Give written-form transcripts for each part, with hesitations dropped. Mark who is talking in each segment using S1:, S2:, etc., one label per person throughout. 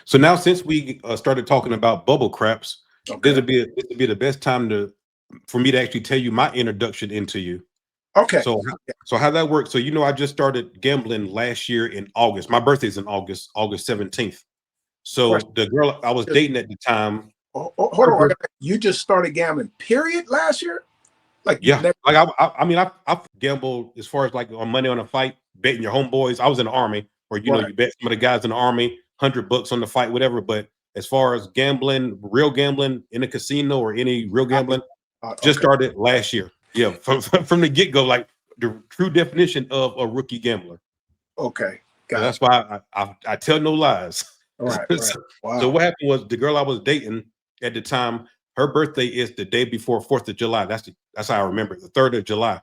S1: So now, since we started talking about bubble craps,
S2: Okay.
S1: this would be the best time to for me to actually tell you my introduction into you.
S2: Okay.
S1: So, so how that works? So I just started gambling last year in August. My birthday's in August, August 17th. So
S2: Question.
S1: the girl I was
S2: Just
S1: dating at the time,
S2: hold
S1: her
S2: on.
S1: birth,
S2: You just started gambling, period, last year? Like you've
S1: yeah.
S2: never.
S1: Like I mean, I've gambled as far as like on money on a fight, betting your homeboys. I was in the army, or
S2: Right.
S1: you bet some of the guys in the army, $100 on the fight, whatever. But as far as gambling, real gambling in a casino or any real
S2: I,
S1: gambling, just
S2: okay.
S1: started last year. Yeah, from the get go, like the true definition of a rookie gambler.
S2: Okay.
S1: So
S2: Got it.
S1: that's why I tell no lies.
S2: Right. Right.
S1: So
S2: Wow.
S1: what happened was the girl I was dating at the time, her birthday is the day before 4th of July. That's how I remember it, the 3rd of July.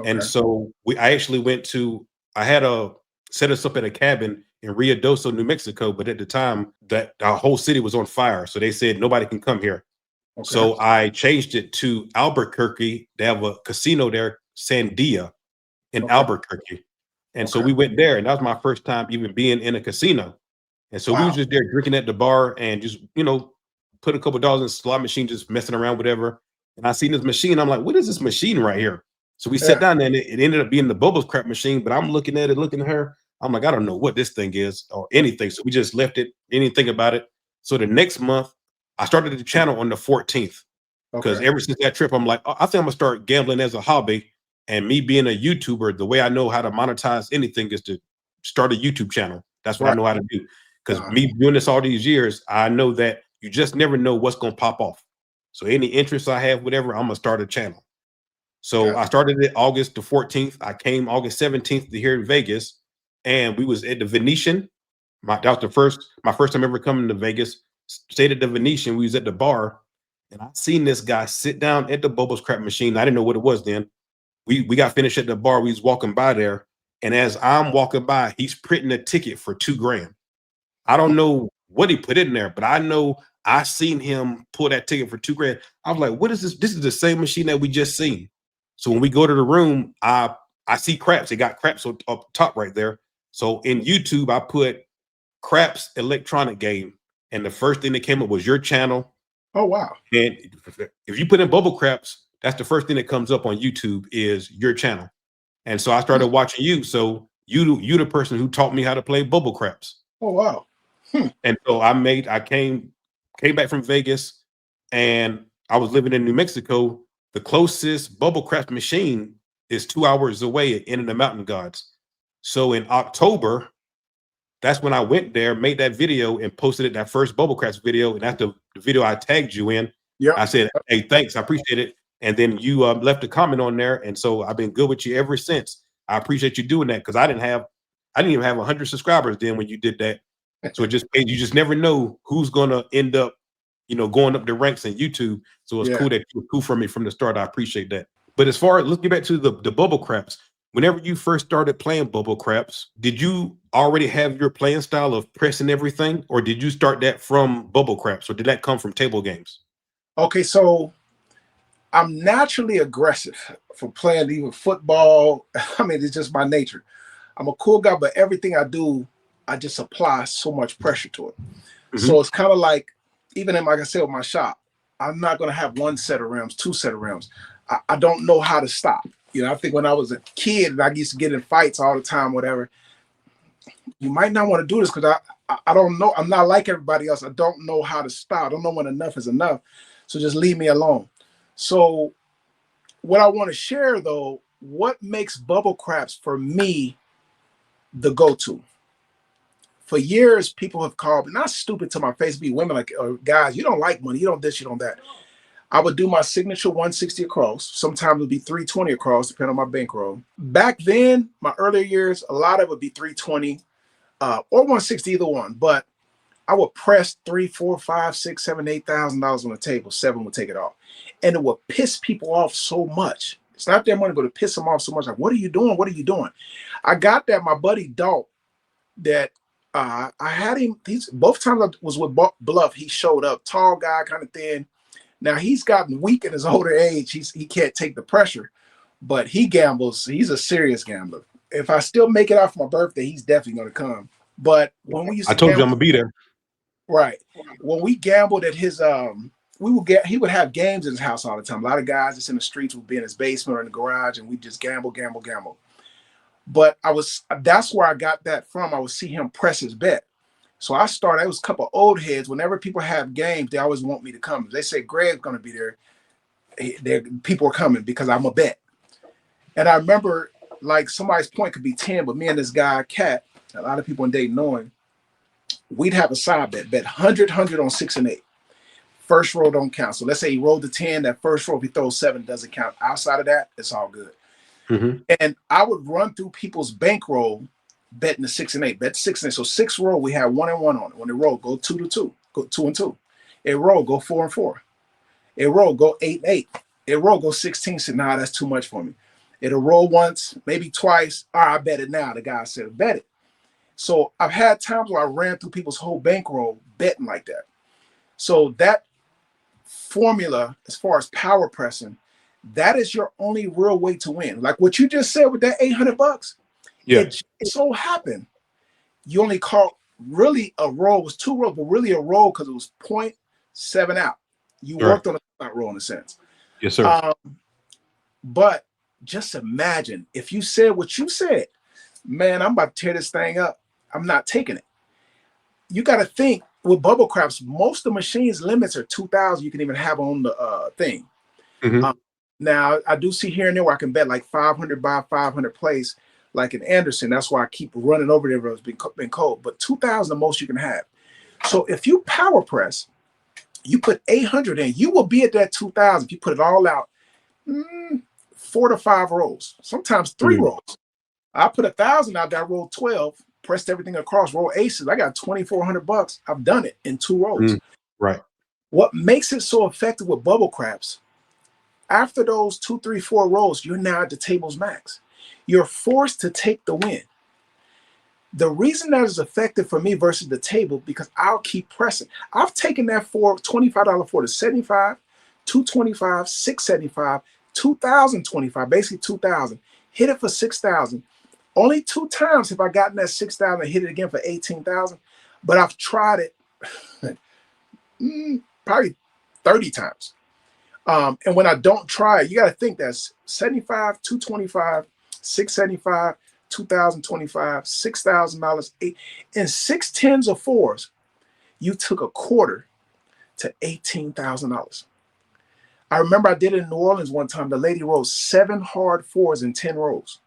S1: And
S2: Okay.
S1: so I actually went to I had a set us up at a cabin in Rio Doso, New Mexico, but at the time that our whole city was on fire. So they said nobody can come here.
S2: Okay.
S1: So I changed it to Albuquerque. They have a casino there, Sandia in
S2: Okay.
S1: Albuquerque. And so
S2: Okay.
S1: we went there, and that was my first time even being in a casino. And so we was
S2: Wow.
S1: just there drinking at the bar and just, put a couple of dollars in the slot machine, just messing around, whatever. And I seen this machine. I'm like, what is this machine right here? So we sat
S2: Yeah.
S1: down there and it ended up being the bubbles crap machine. But I'm looking at it, looking at her. I'm like, I don't know what this thing is or anything. So we just left it, didn't think about it. So the next month, I started the channel on the 14th because
S2: Okay.
S1: ever since that trip, I'm like, I think I'm gonna start gambling as a hobby. And me being a YouTuber, the way I know how to monetize anything is to start a YouTube channel. That's what I
S2: Right.
S1: know how to do. Because
S2: Uh,
S1: me doing this all these years, I know that you just never know what's gonna pop off. So any interest I have, whatever, I'm gonna start a channel. So
S2: got
S1: I started it August the 14th. I came August 17th to here in Vegas, and we was at the Venetian. That was my first time ever coming to Vegas. Stayed at the Venetian. We was at the bar, and I seen this guy sit down at the bubbles crap machine. I didn't know what it was then. We got finished at the bar. We was walking by there, and as I'm walking by, he's printing a ticket for 2 grand. I don't know what he put in there, but I know I seen him pull that ticket for 2 grand. I was like, what is this? This is the same machine that we just seen. So when we go to the room, I see craps. It got craps up top right there. So in YouTube, I put craps electronic game, and the first thing that came up was your channel.
S2: Oh wow.
S1: And if you put in bubble craps, that's the first thing that comes up on YouTube is your channel. And so I
S2: Hmm.
S1: started watching you. So you the person who taught me how to play bubble craps.
S2: Oh wow. Hmm.
S1: And so I came back from Vegas and I was living in New Mexico. The closest bubble craft machine is 2 hours away at In the Mountain Gods. So in October, that's when I went there, made that video and posted it, that first bubble craft video. And that's the video I tagged you in.
S2: Yep.
S1: I said, hey, thanks, I appreciate it. And then you left a comment on there. And so I've been good with you ever since. I appreciate you doing that because I didn't even have 100 subscribers then when you did that. So you just never know who's gonna end up, going up the ranks in YouTube. So it's
S2: Yeah.
S1: cool that you were cool for me from the start. I appreciate that. But as far as let's get back to the bubble craps. Whenever you first started playing bubble craps, did you already have your playing style of pressing everything, or did you start that from bubble craps, or did that come from table games?
S2: Okay. So I'm naturally aggressive for playing even football. I mean, it's just my nature. I'm a cool guy, but everything I do, I just apply so much pressure to it. So
S1: Hmm.
S2: it's kind of like, even in, like I said, with my shop, I'm not going to have one set of rims, two set of rims. I don't know how to stop. I think when I was a kid and I used to get in fights all the time, whatever, you might not want to do this because I don't know. I'm not like everybody else. I don't know how to stop. I don't know when enough is enough. So just leave me alone. So what I want to share though, what makes bubble craps for me the go-to? For years, people have called me, not stupid to my face, be women like, guys, you don't like money, you don't this, you don't that. I would do my signature 160 across. Sometimes it would be 320 across, depending on my bankroll. Back then, my earlier years, a lot of it would be 320 or 160, either one. But I would press three, four, five, six, seven, $8,000 on the table. Seven would take it off, and it would piss people off so much. It's not their money, but it piss them off so much. Like, what are you doing? What are you doing? I got that. My buddy Dalt, that I had him. He's both times I was with Bluff. He showed up, tall guy, kind of thin. Now he's gotten weak in his older age. He can't take the pressure, but he gambles. He's a serious gambler. If I still make it out for my birthday, he's definitely going to come. But when we used
S1: I
S2: to
S1: told you
S2: gamble,
S1: I'm gonna be there.
S2: Right. When we gambled at his he would have games in his house all the time. A lot of guys that's in the streets would be in his basement or in the garage, and we just gamble. But that's where I got that from. I would see him press his bet. So I started, it was a couple of old heads. Whenever people have games, they always want me to come. They say Greg's gonna be there. People are coming because I'm a bet. And I remember like somebody's point could be 10, but me and this guy, Cat, a lot of people in Dayton know him, we'd have a side bet 100 on 6 and 8. First roll don't count. So let's say he rolled the 10, that first roll, if he throws 7, doesn't count. Outside of that, it's all good. And I would run through people's bankroll betting the 6 and 8, bet 6 and 8. So 6 roll, we have 1 and 1 on it. When it roll, go 2 to 2, go 2 and 2. It roll, go 4 and 4. It roll, go 8 and 8. It roll, go 16. Said, nah, that's too much for me. It'll roll once, maybe twice. All right, I bet it now. The guy said, bet it. So I've had times where I ran through people's whole bankroll betting like that. So that formula, as far as power pressing, that is your only real way to win. Like what you just said with that $800.
S1: Yeah.
S2: It so happened you only caught really a roll, was 2 rolls, but really a roll because it was 0.7 out. You worked on a roll in a sense.
S1: Yes, sir.
S2: But just imagine if you said what you said, man, I'm about to tear this thing up. I'm not taking it. You got to think with bubble craps, most of the machines limits are 2,000. You can even have on the thing. Now I do see here and there where I can bet like 500 by 500 place, like in Anderson. That's why I keep running over there. It's been cold, but 2,000 the most you can have. So if you power press, you put 800 in, you will be at that 2,000. If you put it all out, 4 to 5 rolls, sometimes 3 rolls. I put 1,000 out there, I rolled 12, pressed everything across, roll aces. I got $2,400. I've done it in 2 rolls.
S1: Right.
S2: What makes it so effective with bubble craps, after those 2, 3, 4 rolls, you're now at the table's max. You're forced to take the win. The reason that is effective for me versus the table, because I'll keep pressing. I've taken that $25 for the 75, 225, 675, 2,025, basically 2,000. Hit it for 6,000. Only 2 times have I gotten that 6,000 and hit it again for 18,000. But I've tried it probably 30 times. And when I don't try it, you got to think that's 75, 225, 675, 2,025, $6,000, 8, and 6 tens or 4s. You took a quarter to $18,000. I remember I did it in New Orleans one time. The lady rolled 7 hard 4s in 10 rows.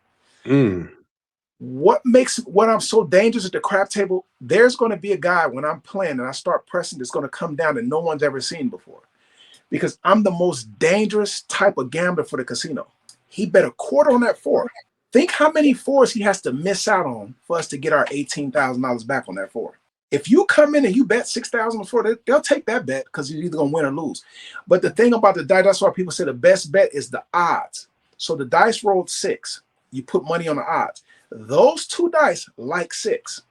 S2: What I'm so dangerous at the crap table, there's going to be a guy when I'm playing and I start pressing that's going to come down that no one's ever seen before. Because I'm the most dangerous type of gambler for the casino. He bet a quarter on that 4. Think how many 4s he has to miss out on for us to get our $18,000 back on that 4. If you come in and you bet 6,000 on 4, they'll take that bet because you're either going to win or lose. But the thing about the dice, that's why people say the best bet is the odds. So the dice rolled 6. You put money on the odds. Those 2 dice like 6.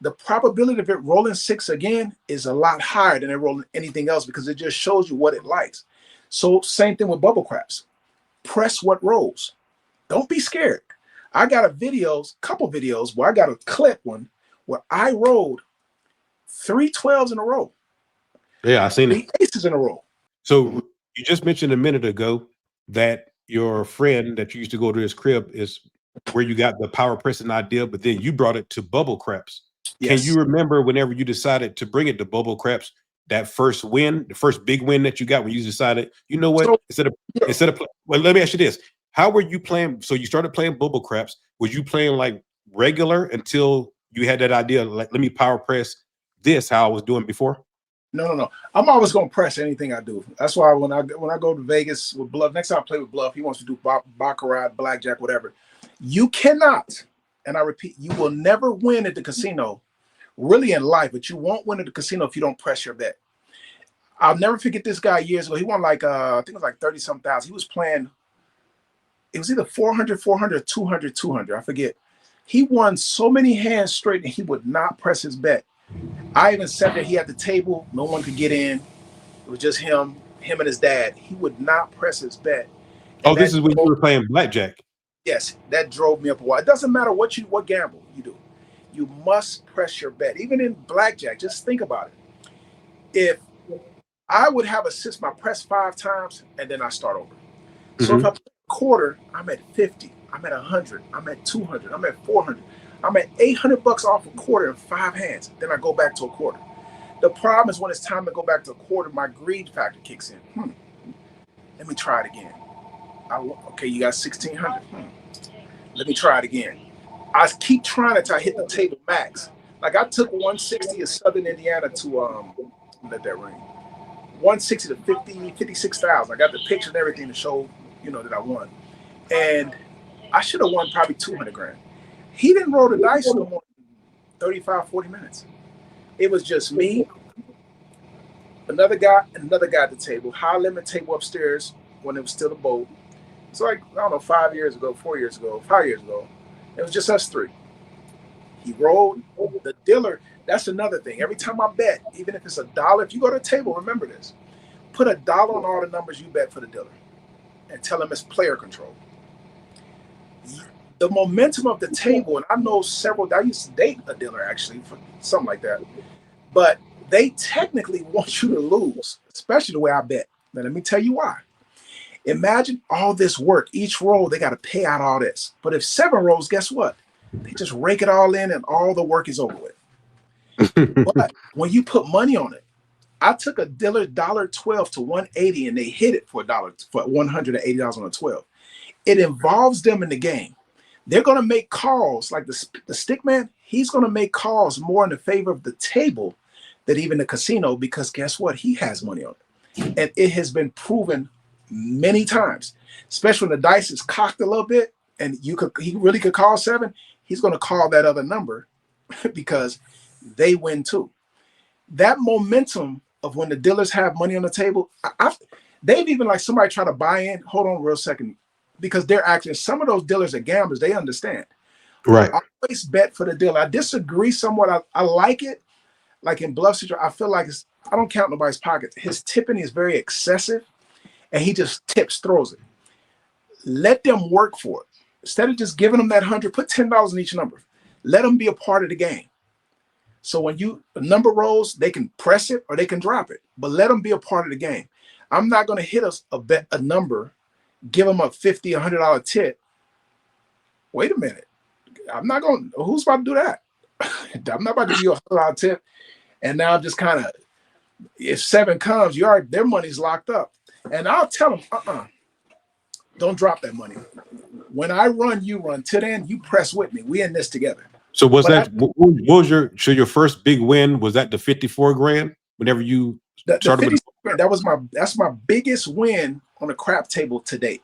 S2: The probability of it rolling 6 again is a lot higher than it rolling anything else because it just shows you what it likes. So same thing with bubble craps. Press what rolls. Don't be scared. I got couple videos where I got a clip one where I rolled 3 12s in a row.
S1: Yeah, I seen
S2: 3 aces in a row.
S1: So you just mentioned a minute ago that your friend that you used to go to his crib is where you got the power pressing idea, but then you brought it to bubble craps. Yes. Can you remember whenever you decided to bring it to bubble craps, that first win, the first big win that you got when you decided, you know what, so, instead of well, let me ask you this. How were you playing? So you started playing bubble craps. Was you playing like regular until you had that idea, like, let me power press this, how I was doing before?
S2: No. I'm always going to press anything I do. That's why when I go to Vegas with Bluff, next time I play with Bluff, he wants to do baccarat, blackjack, whatever. You cannot, and I repeat, you will never win at the casino, really in life, but you won't win at the casino if you don't press your bet. I'll never forget this guy years ago. He won like, I think it was like 30-some thousand. He was playing, it was either 400, 400, 200, 200. I forget. He won so many hands straight and he would not press his bet. I even said that he had the table. No one could get in. It was just him and his dad. He would not press his bet.
S1: And this is when you were playing blackjack.
S2: Yes, that drove me up a while. It doesn't matter what gamble you do. You must press your bet. Even in blackjack, just think about it. If I would have assist my press 5 times and then I start over. So if
S1: Hmm.
S2: I put a quarter, I'm at 50, I'm at 100, I'm at 200, I'm at 400, I'm at $800 off a quarter in 5 hands. Then I go back to a quarter. The problem is when it's time to go back to a quarter, my greed factor kicks in. Let me try it again. Okay, you got 1600. Let me try it again. I keep trying until I hit the table max. Like I took 160 of Southern Indiana to let that ring. 160 to 56,000. I got the picture and everything to show, that I won. And I should have won probably 200 grand. He didn't roll the dice no more than 35, 40 minutes. It was just me, another guy, and another guy at the table, high limit table upstairs when it was still a boat. So like, I don't know, 5 years ago, 4 years ago, 5 years ago, it was just us three. He rolled the dealer. That's another thing. Every time I bet, even if it's $1, if you go to the table, remember this. Put $1 on all the numbers you bet for the dealer and tell him it's player control. The momentum of the table, and I know several, I used to date a dealer actually for something like that, but they technically want you to lose, especially the way I bet. Now, let me tell you why. Imagine all this work. Each roll, they got to pay out all this. But if 7 rolls, guess what? They just rake it all in and all the work is over with. But when you put money on it, I took a dealer $1.12 to 180 and they hit it for $180 on a 12. It involves them in the game. They're going to make calls like the stick man. He's going to make calls more in the favor of the table than even the casino because guess what? He has money on it. And it has been proven many times, especially when the dice is cocked a little bit and he really could call 7. He's going to call that other number because they win too. That momentum of when the dealers have money on the table, they've even like somebody try to buy in. Hold on real second. Because they're actually, some of those dealers are gamblers. They understand.
S1: Right.
S2: Always bet for the dealer. I disagree somewhat. I like it. Like in bluff situation, I feel like I don't count nobody's pockets. His tipping is very excessive and he just throws it. Let them work for it. Instead of just giving them that 100, put $10 in each number. Let them be a part of the game. So when the number rolls, they can press it or they can drop it, but let them be a part of the game. I'm not going to hit a number, give them a $50, $100 tip. Wait a minute. Who's about to do that? I'm not about to give you a $100 tip. And now I'm just kind of, if 7 comes, their money's locked up. And I'll tell them, don't drop that money. When I run, you run. Till then, you press with me. We in this together.
S1: So what was your first big win? Was that the 54 grand whenever you started
S2: 50
S1: with?
S2: that's my biggest win on the crap table to date.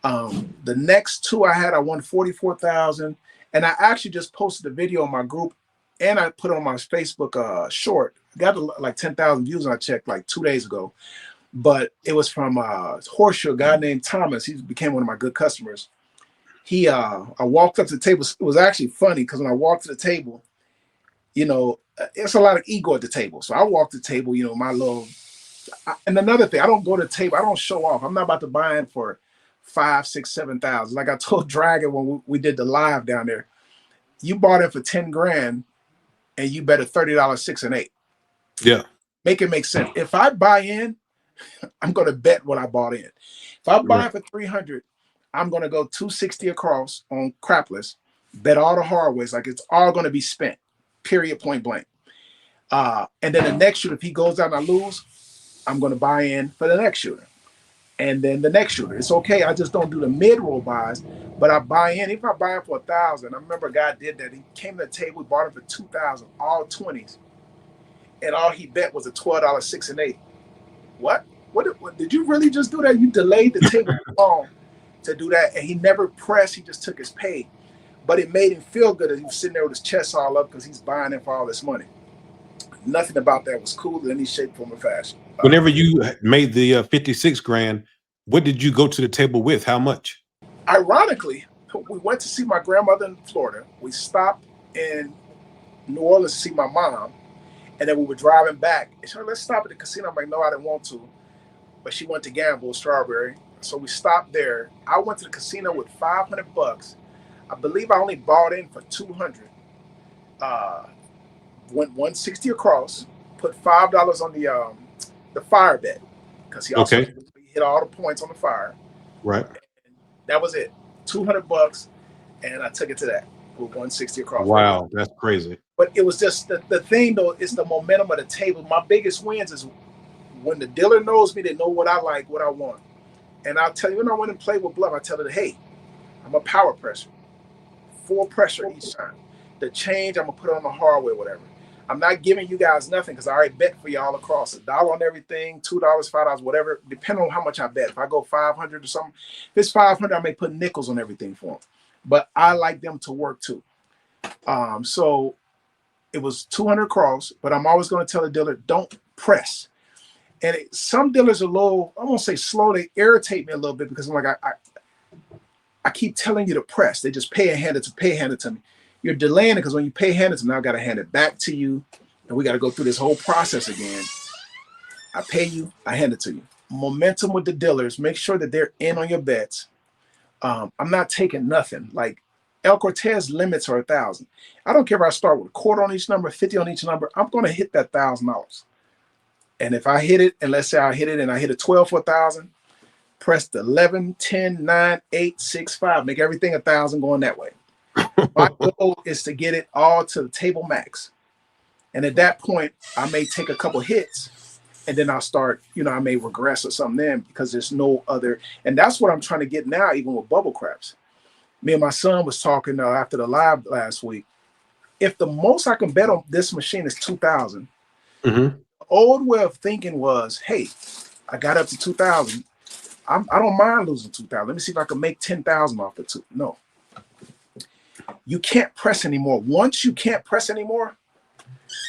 S2: The next 2 I won 44,000, and I actually just posted a video on my group, and I put it on my Facebook short. Got like 10,000 views, and I checked like 2 days ago. But it was from Horseshoe, a guy named Thomas. He became one of my good customers. I walked up to the table. It was actually funny because when I walked to the table, it's a lot of ego at the table. So I walked to the table, and another thing, I don't go to the table. I don't show off. I'm not about to buy in for 5, 6, 7,000. Like I told Dragon when we did the live down there, you bought in for 10 grand and you bet a $30 6 and 8.
S1: Yeah.
S2: Make it make sense. If I buy in, I'm going to bet what I bought in. If I buy in for 300, I'm going to go 260 across on crapless, bet all the hard ways. Like it's all going to be spent, period, point blank. And then the next shooter, if he goes out and I lose, I'm going to buy in for the next shooter. And then the next shooter. It's okay. I just don't do the mid-roll buys, but I buy in. If I buy in for 1,000, I remember a guy did that. He came to the table, bought it for 2,000, all 20s. And all he bet was a $12 6 and 8. What did you really just do that? You delayed the table long to do that, and he never pressed. He just took his pay, but it made him feel good as he was sitting there with his chest all up because he's buying in for all this money. Nothing about that was cool in any shape, form, or fashion.
S1: Whenever you made the 56 grand, what did you go to the table with? How much?
S2: Ironically, we went to see my grandmother in Florida. We stopped in New Orleans to see my mom, and then we were driving back. And she said, let's stop at the casino. I'm like, no, I didn't want to. But she went to gamble, Strawberry. So we stopped there. I went to the casino with $500. I believe I only bought in for 200. Went 160 across, put $5 on the fire bet because he also
S1: Okay.
S2: hit all the points on the fire.
S1: Right.
S2: That was it. $200, and I took it to that with 160 across.
S1: Wow, that's crazy.
S2: But it was just the thing though, is the momentum of the table. My biggest wins is when the dealer knows me, they know what I like, what I want. And I'll tell you, when I went and played with Bluff, I tell her, hey, I'm a power pressure, full pressure each time. The change, I'm gonna put it on the hardware, whatever. I'm not giving you guys nothing because I already bet for y'all across $1 on everything, $2, $5, whatever, depending on how much I bet. If I go 500 or something, if it's 500, I may put nickels on everything for them. But I like them to work too. So it was 200 across, but I'm always going to tell the dealer, don't press. And some dealers are low, I won't say slow, they irritate me a little bit because I'm like, I keep telling you to press. They just pay and hand it to me. You're delaying it because when you pay hand it to me, now I got to hand it back to you. And we got to go through this whole process again. I pay you, I hand it to you. Momentum with the dealers, make sure that they're in on your bets. I'm not taking nothing. Like El Cortez limits are 1,000. I don't care if I start with a quarter on each number, 50 on each number, I'm going to hit that $1,000. And if I hit it, and let's say I hit it and I hit a 12 for 1,000, press the 11, 10, 9, 8, 6, 5, make everything 1,000 going that way. My goal is to get it all to the table max. And at that point, I may take a couple hits and then I'll start, I may regress or something then because there's no other. And that's what I'm trying to get now, even with bubble craps. Me and my son was talking after the live last week. If the most I can bet on this machine is 2,000,
S1: Mm-hmm.
S2: the old way of thinking was, hey, I got up to 2,000. I don't mind losing 2,000. Let me see if I can make 10,000 off the two. No. You can't press anymore. Once you can't press anymore,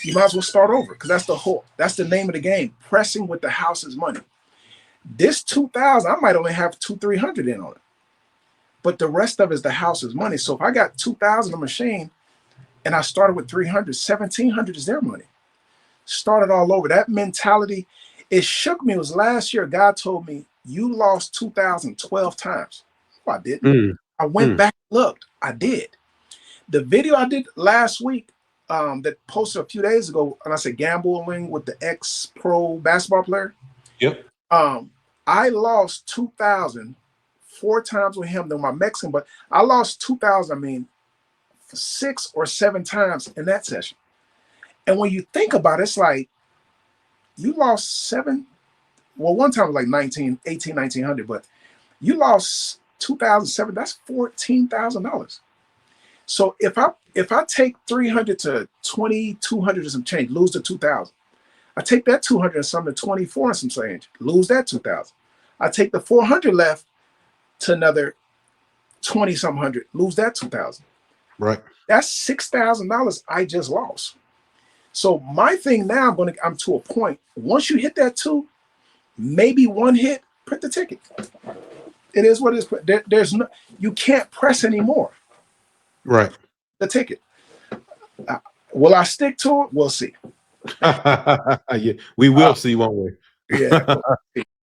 S2: you might as well start over because that's the name of the game. Pressing with the house's money. This 2,000, I might only have 300 in on it. But the rest of it is the house's money. So if I got 2,000 a machine and I started with 300, 1,700 is their money. Started all over. That mentality, it shook me. It was last year. God told me, you lost 2,000 12 times. No, I didn't. I went back and looked. I did. The video I did last week that posted a few days ago, and I said gambling with the ex-pro basketball player.
S1: Yep.
S2: I lost 2,000 4 times with him than my Mexican, but I lost 2,000, 6 or 7 times in that session. And when you think about it, it's like you lost 7. Well, one time it was like 1,900, but you lost 2,007. That's $14,000. So if I take 300 to 2,200 and some change, lose the 2,000. I take that 200 and some to 24 and some change, lose that 2,000. I take the 400 left to another 20 some hundred, lose that 2,000.
S1: Right.
S2: That's $6,000 I just lost. So my thing now, I'm to a point. Once you hit that 2, maybe 1 hit, print the ticket. It is what it is. There's no, you can't press anymore.
S1: Right.
S2: The ticket. Will I stick to it? We'll see.
S1: Yeah, we will see, won't we?
S2: Yeah.